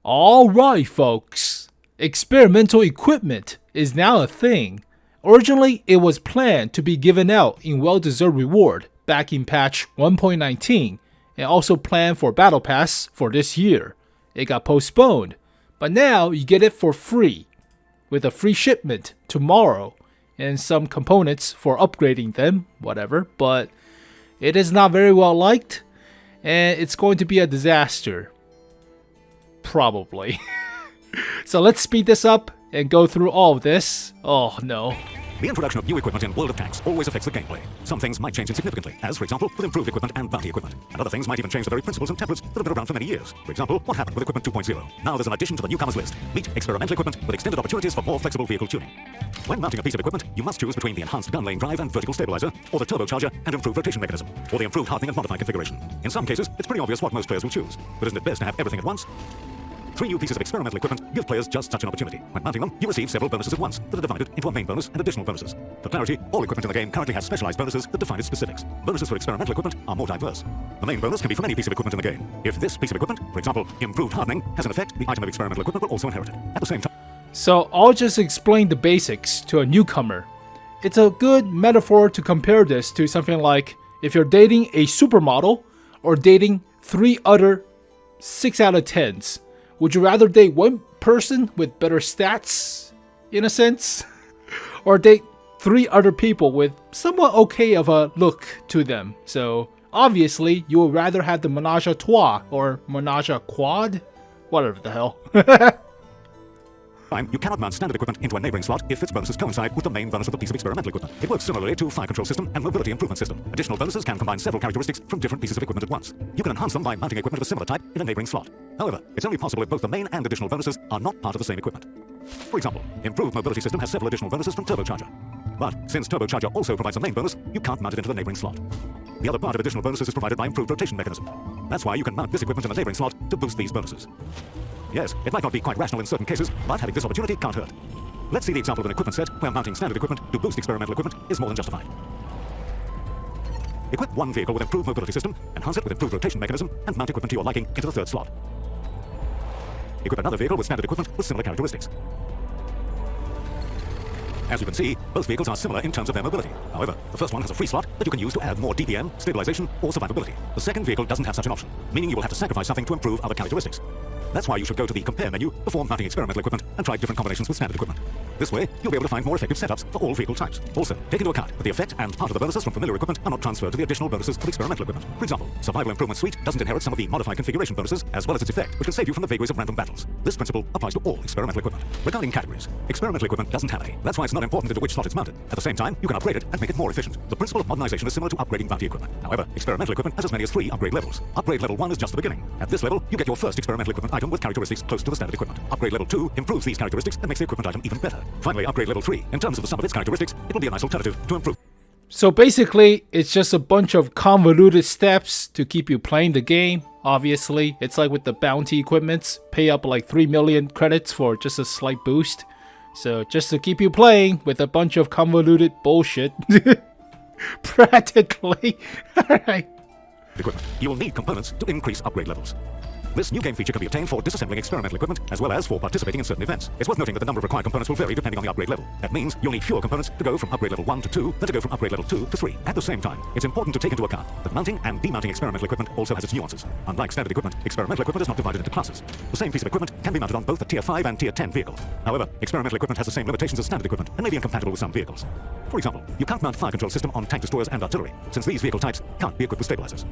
Alright folks, experimental equipment is now a thing. Originally, it was planned to be given out in well-deserved reward back in patch 1.19 and also planned for Battle Pass for this year. It got postponed, but now you get it for free with a free shipment tomorrow and some components for upgrading them, whatever, but it is not very well liked and it's going to be a disaster. Probably. So let's speed this up and go through all of this. Oh no. The introduction of new equipment in World of Tanks always affects the gameplay. Some things might change insignificantly, as for example, with improved equipment and bounty equipment. And other things might even change the very principles and templates that have been around for many years. For example, what happened with Equipment 2.0? Now there's an addition to the newcomers list. Meet experimental equipment with extended opportunities for more flexible vehicle tuning. When mounting a piece of equipment, you must choose between the enhanced gun lane drive and vertical stabilizer, or the turbocharger and improved rotation mechanism, or the improved hardening and modified configuration. In some cases, it's pretty obvious what most players will choose. But isn't it best to have everything at once? 3 new pieces of experimental equipment give players just such an opportunity. When mounting them, you receive several bonuses at once that are divided into a main bonus and additional bonuses. For clarity, all equipment in the game currently has specialized bonuses that define its specifics. Bonuses for experimental equipment are more diverse. The main bonus can be from any piece of equipment in the game. If this piece of equipment, for example, improved hardening, has an effect, the item of experimental equipment will also inherit it. At the same time. So I'll just explain the basics to a newcomer. It's a good metaphor to compare this to something like if you're dating a supermodel or dating 3 other 6 out of 10s. Would you rather date one person with better stats, in a sense, or date 3 other people with somewhat okay of a look to them? So obviously, you would rather have the menage a trois or menage a quad, whatever the hell. You cannot mount standard equipment into a neighboring slot if its bonuses coincide with the main bonus of the piece of experimental equipment. It works similarly to fire control system and mobility improvement system. Additional bonuses can combine several characteristics from different pieces of equipment at once. You can enhance them by mounting equipment of a similar type in a neighboring slot. However, it's only possible if both the main and additional bonuses are not part of the same equipment. For example, improved mobility system has several additional bonuses from Turbocharger. But since Turbocharger also provides a main bonus, you can't mount it into the neighboring slot. The other part of additional bonuses is provided by improved rotation mechanism. That's why you can mount this equipment in the neighboring slot to boost these bonuses. Yes, it might not be quite rational in certain cases, but having this opportunity can't hurt. Let's see the example of an equipment set where mounting standard equipment to boost experimental equipment is more than justified. Equip one vehicle with improved mobility system, enhance it with improved rotation mechanism, and mount equipment to your liking into the 3rd slot. Equip another vehicle with standard equipment with similar characteristics. As you can see, both vehicles are similar in terms of their mobility. However, the first one has a free slot that you can use to add more DPM, stabilization, or survivability. The second vehicle doesn't have such an option, meaning you will have to sacrifice something to improve other characteristics. That's why you should go to the Compare menu before mounting experimental equipment and try different combinations with standard equipment. This way, you'll be able to find more effective setups for all vehicle types. Also, take into account that the effect and part of the bonuses from familiar equipment are not transferred to the additional bonuses of experimental equipment. For example, Survival Improvement Suite doesn't inherit some of the modified configuration bonuses as well as its effect, which can save you from the vagaries of random battles. This principle applies to all experimental equipment. Regarding categories, experimental equipment doesn't have any. That's why it's not important into which slot it's mounted. At the same time, you can upgrade it and make it more efficient. The principle of modernization is similar to upgrading bounty equipment. However, experimental equipment has as many as 3 upgrade levels. Upgrade level 1 is just the beginning. At this level, you get your first experimental equipment item with characteristics close to the standard equipment. Upgrade level 2 improves these characteristics and makes the equipment item even better. Finally, upgrade level 3, in terms of the sum of its characteristics, it will be a nice alternative to improve. So basically, it's just a bunch of convoluted steps to keep you playing the game. Obviously, it's like with the bounty equipments, pay up like 3 million credits for just a slight boost. So just to keep you playing with a bunch of convoluted bullshit. Practically. Alright. Equipment. You will need components to increase upgrade levels. This new game feature can be obtained for disassembling experimental equipment as well as for participating in certain events. It's worth noting that the number of required components will vary depending on the upgrade level. That means you'll need fewer components to go from upgrade level 1 to 2 than to go from upgrade level 2 to 3. At the same time, it's important to take into account that mounting and demounting experimental equipment also has its nuances. Unlike standard equipment, experimental equipment is not divided into classes. The same piece of equipment can be mounted on both a tier 5 and tier 10 vehicle. However, experimental equipment has the same limitations as standard equipment and may be incompatible with some vehicles. For example, you can't mount fire control system on tank destroyers and artillery, since these vehicle types can't be equipped with stabilizers.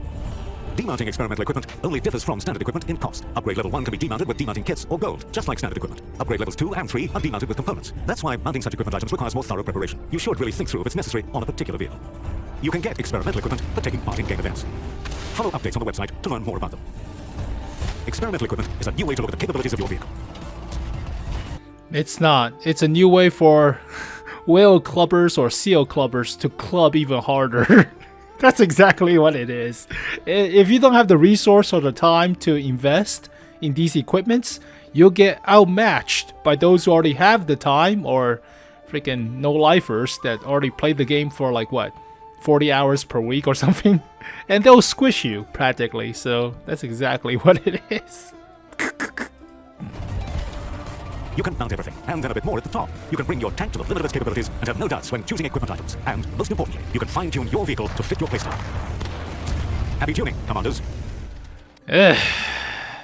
Demounting experimental equipment only differs from standard equipment in cost. Upgrade level 1 can be demounted with demounting kits or gold, just like standard equipment. Upgrade levels 2 and 3 are demounted with components. That's why mounting such equipment items requires more thorough preparation. You should really think through if it's necessary on a particular vehicle. You can get experimental equipment for taking part in game events. Follow updates on the website to learn more about them. Experimental equipment is a new way to look at the capabilities of your vehicle. It's not. It's a new way for whale clubbers or seal clubbers to club even harder. That's exactly what it is. If you don't have the resource or the time to invest in these equipments, you'll get outmatched by those who already have the time or freaking no-lifers that already played the game for like what, 40 hours per week or something, and they'll squish you practically. So that's exactly what it is. You can mount everything, and then a bit more at the top. You can bring your tank to the limit of its capabilities and have no doubts when choosing equipment items. And, most importantly, you can fine-tune your vehicle to fit your playstyle. Happy tuning, Commanders.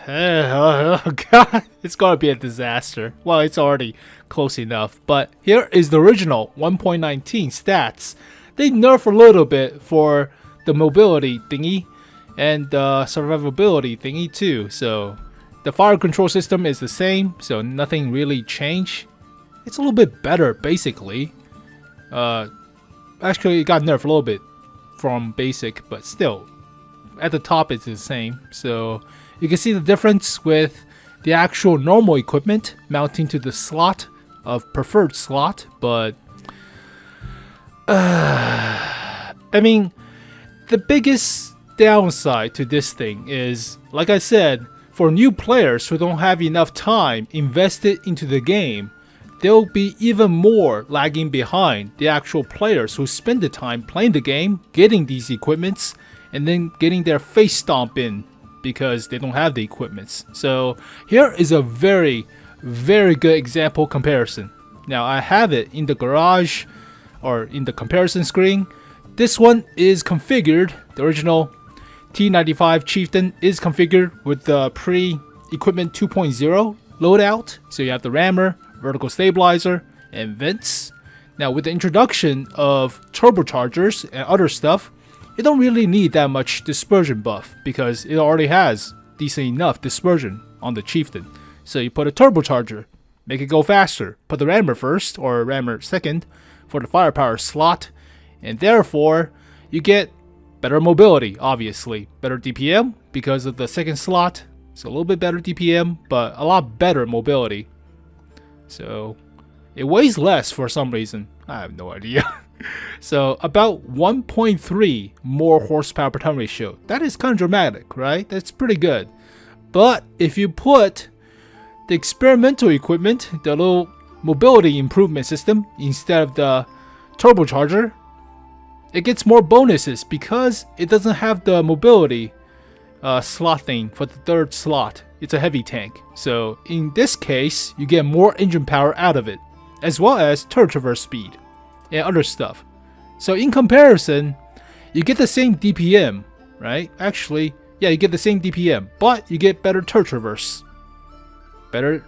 Oh god, it's gonna be a disaster. Well, it's already close enough, but here is the original 1.19 stats. They nerf a little bit for the mobility thingy and the survivability thingy too, so the fire control system is the same, so nothing really changed. It's a little bit better basically. Actually it got nerfed a little bit from basic, but still at the top it's the same. So you can see the difference with the actual normal equipment mounting to the slot of preferred slot, but I mean, the biggest downside to this thing is, like I said, for new players who don't have enough time invested into the game, they'll be even more lagging behind the actual players who spend the time playing the game, getting these equipments, and then getting their face stomp in because they don't have the equipments. So here is a very, very good example comparison. Now I have it in the garage or in the comparison screen. This one is configured, the original T95 Chieftain is configured with the pre-equipment 2.0 loadout. So you have the rammer, vertical stabilizer, and vents. Now with the introduction of turbochargers and other stuff, you don't really need that much dispersion buff because it already has decent enough dispersion on the Chieftain. So you put a turbocharger, make it go faster, put the rammer first or rammer second for the firepower slot, and therefore you get better mobility, obviously, better DPM because of the second slot, so a little bit better DPM, but a lot better mobility. So it weighs less for some reason, I have no idea. So about 1.3 more horsepower per ton ratio. That is kind of dramatic, right? That's pretty good. But if you put the experimental equipment, the little mobility improvement system, instead of the turbocharger, it gets more bonuses because it doesn't have the mobility slot thing for the third slot. It's a heavy tank. So in this case, you get more engine power out of it, as well as turret traverse speed and other stuff. So in comparison, you get the same DPM, right? Actually, yeah, you get the same DPM, but you get better turret traverse, better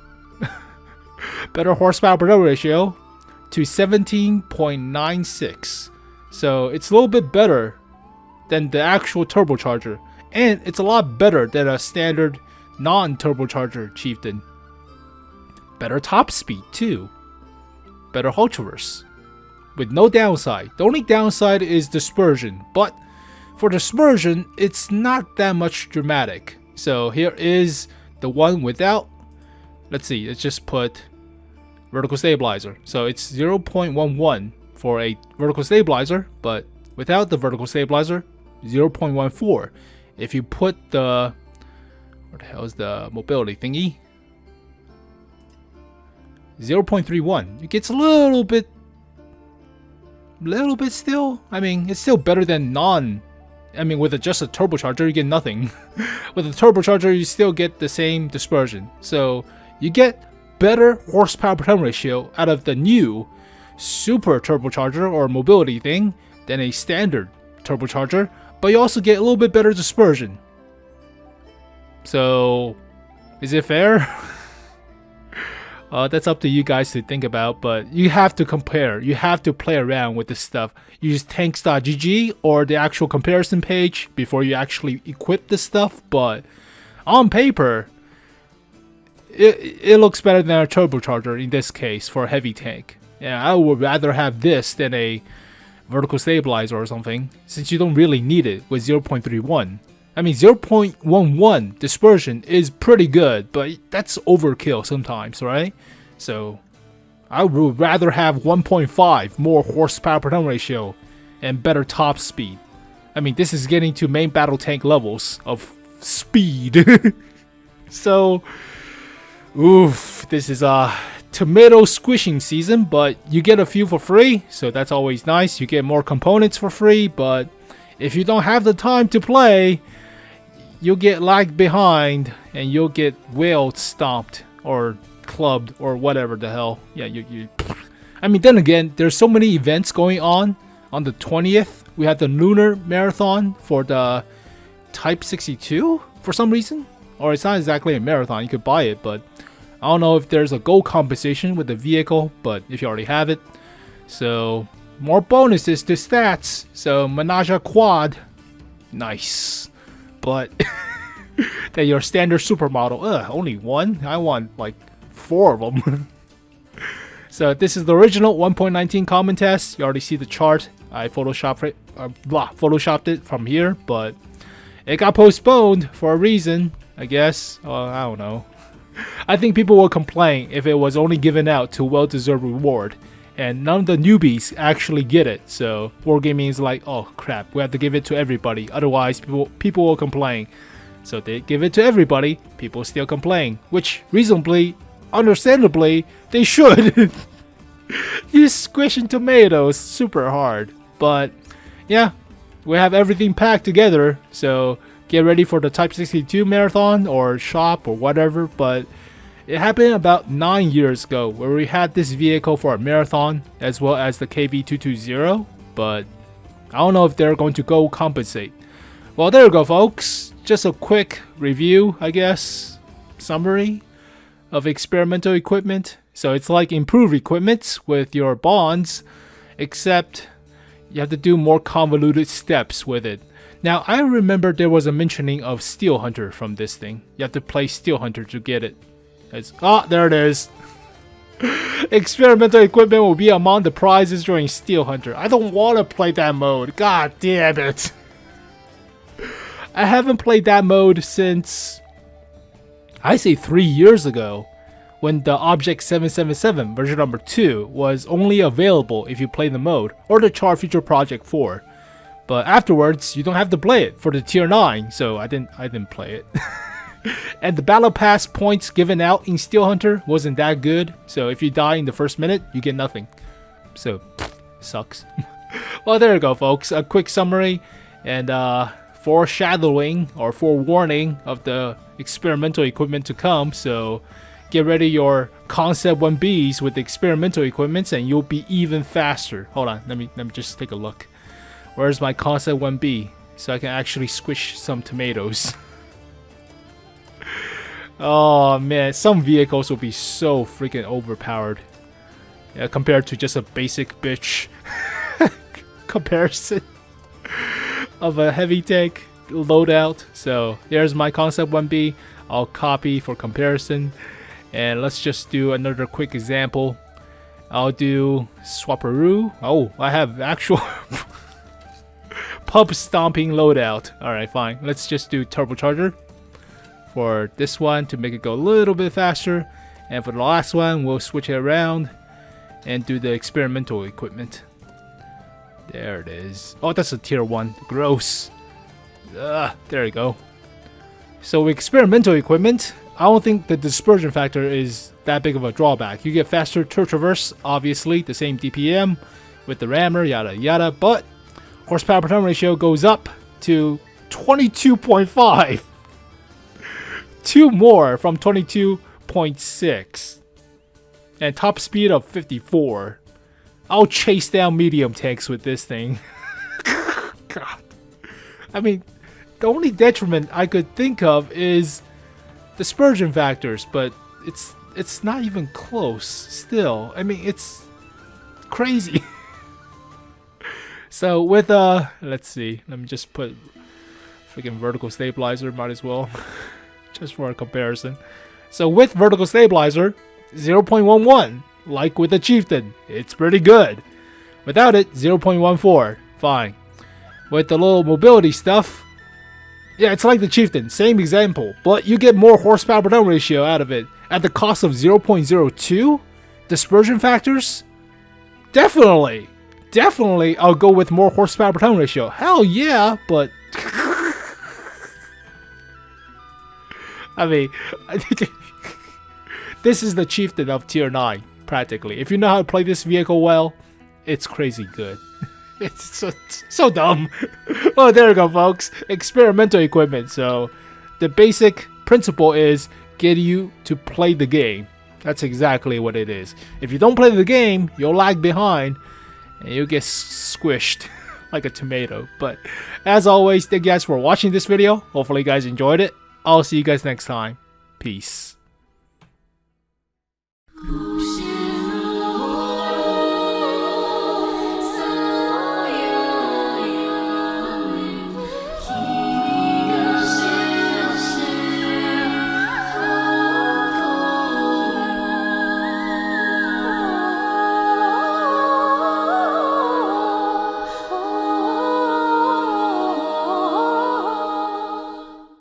horsepower per ton ratio to 17.96. So it's a little bit better than the actual turbocharger, and it's a lot better than a standard non-turbocharger Chieftain. Better top speed too, better hull traverse, with no downside. The only downside is dispersion, but for dispersion, it's not that much dramatic. So here is the one without. Let's see, let's just put vertical stabilizer. So it's 0.11 for a vertical stabilizer, but without the vertical stabilizer, 0.14. If you put the, what the hell is the mobility thingy? 0.31. It gets a little bit still. I mean, it's still better than with just a turbocharger, you get nothing. With a turbocharger, you still get the same dispersion. So you get better horsepower per ton ratio out of the new super turbocharger or mobility thing than a standard turbocharger, but you also get a little bit better dispersion. So is it fair? That's up to you guys to think about, but you have to compare. You have to play around with this stuff. Use tanks.gg or the actual comparison page before you actually equip this stuff, but on paper, it looks better than a turbocharger in this case for a heavy tank. Yeah, I would rather have this than a vertical stabilizer or something, since you don't really need it with 0.31. I mean, 0.11 dispersion is pretty good, but that's overkill sometimes, right? So I would rather have 1.5 more horsepower per ton ratio and better top speed. I mean, this is getting to main battle tank levels of speed. So, oof, this is a tomato squishing season, but you get a few for free, so that's always nice. You get more components for free, but if you don't have the time to play, you'll get lagged behind and you'll get whale stomped or clubbed or whatever the hell. Yeah, I mean, then again, there's so many events going on. On the 20th, we had the Lunar Marathon for the Type 62 for some reason. Or it's not exactly a marathon, you could buy it, but I don't know if there's a gold compensation with the vehicle, but if you already have it. So, more bonuses to stats. So, Menage a Quad. Nice. But, then your standard supermodel, only one? I want like 4 of them. So, this is the original 1.19 common test. You already see the chart. I photoshopped it from here, but it got postponed for a reason, I guess. I don't know. I think people will complain if it was only given out to well-deserved reward, and none of the newbies actually get it. So Wargaming is like, oh crap, we have to give it to everybody, otherwise people will complain. So they give it to everybody, people still complain, which reasonably, understandably, they should. You're squishing tomatoes super hard, but yeah, we have everything packed together. So get ready for the Type 62 marathon or shop or whatever. But it happened about 9 years ago where we had this vehicle for a marathon as well as the KV220, but I don't know if they're going to go compensate. Well, there you go, folks. Just a quick review, I guess, summary of experimental equipment. So it's like improved equipment with your bonds, except you have to do more convoluted steps with it. Now, I remember there was a mentioning of Steel Hunter from this thing. You have to play Steel Hunter to get it. There it is. Experimental equipment will be among the prizes during Steel Hunter. I don't want to play that mode. God damn it. I haven't played that mode since, I say 3 years ago, when the Object 777 version number 2 was only available if you play the mode, or the Char Future Project 4. But afterwards, you don't have to play it for the tier 9, so I didn't play it. And the battle pass points given out in Steel Hunter wasn't that good, so if you die in the first minute, you get nothing. So, sucks. Well, there you go, folks. A quick summary and foreshadowing or forewarning of the experimental equipment to come. So, get ready your Concept 1Bs with the experimental equipments, and you'll be even faster. Hold on, let me just take a look. Where's my Concept 1B? So I can actually squish some tomatoes. Oh man, some vehicles will be so freaking overpowered. Yeah, compared to just a basic bitch comparison of a heavy tank loadout. So here's my Concept 1B. I'll copy for comparison. And let's just do another quick example. I'll do Swapperoo. Oh, I have actual pub stomping loadout. Alright, fine. Let's just do Turbocharger for this one to make it go a little bit faster. And for the last one, we'll switch it around and do the experimental equipment. There it is. Oh, that's a tier 1. Gross. There you go. So experimental equipment, I don't think the dispersion factor is that big of a drawback. You get faster turret traverse, obviously, the same DPM with the rammer, yada yada, but horsepower per ton ratio goes up to 22.5. 2 more from 22.6. And top speed of 54. I'll chase down medium tanks with this thing. God. I mean, the only detriment I could think of is dispersion factors, but it's not even close still. I mean, it's crazy. So with let's see, let me just put freaking vertical stabilizer, might as well just for a comparison. So with vertical stabilizer 0.11, like with the Chieftain, it's pretty good. Without it, 0.14, fine. With the little mobility stuff, yeah, it's like the Chieftain, same example, but you get more horsepower per ton ratio out of it at the cost of 0.02. Dispersion factors? Definitely I'll go with more horsepower per ton ratio. Hell yeah, but I mean, this is the Chieftain of tier 9, practically. If you know how to play this vehicle well, it's crazy good. It's so dumb. Well, there you go, folks. Experimental equipment. So the basic principle is get you to play the game. That's exactly what it is. If you don't play the game, you'll lag behind and you'll get squished like a tomato. But as always, thank you guys for watching this video. Hopefully you guys enjoyed it. I'll see you guys next time. Peace.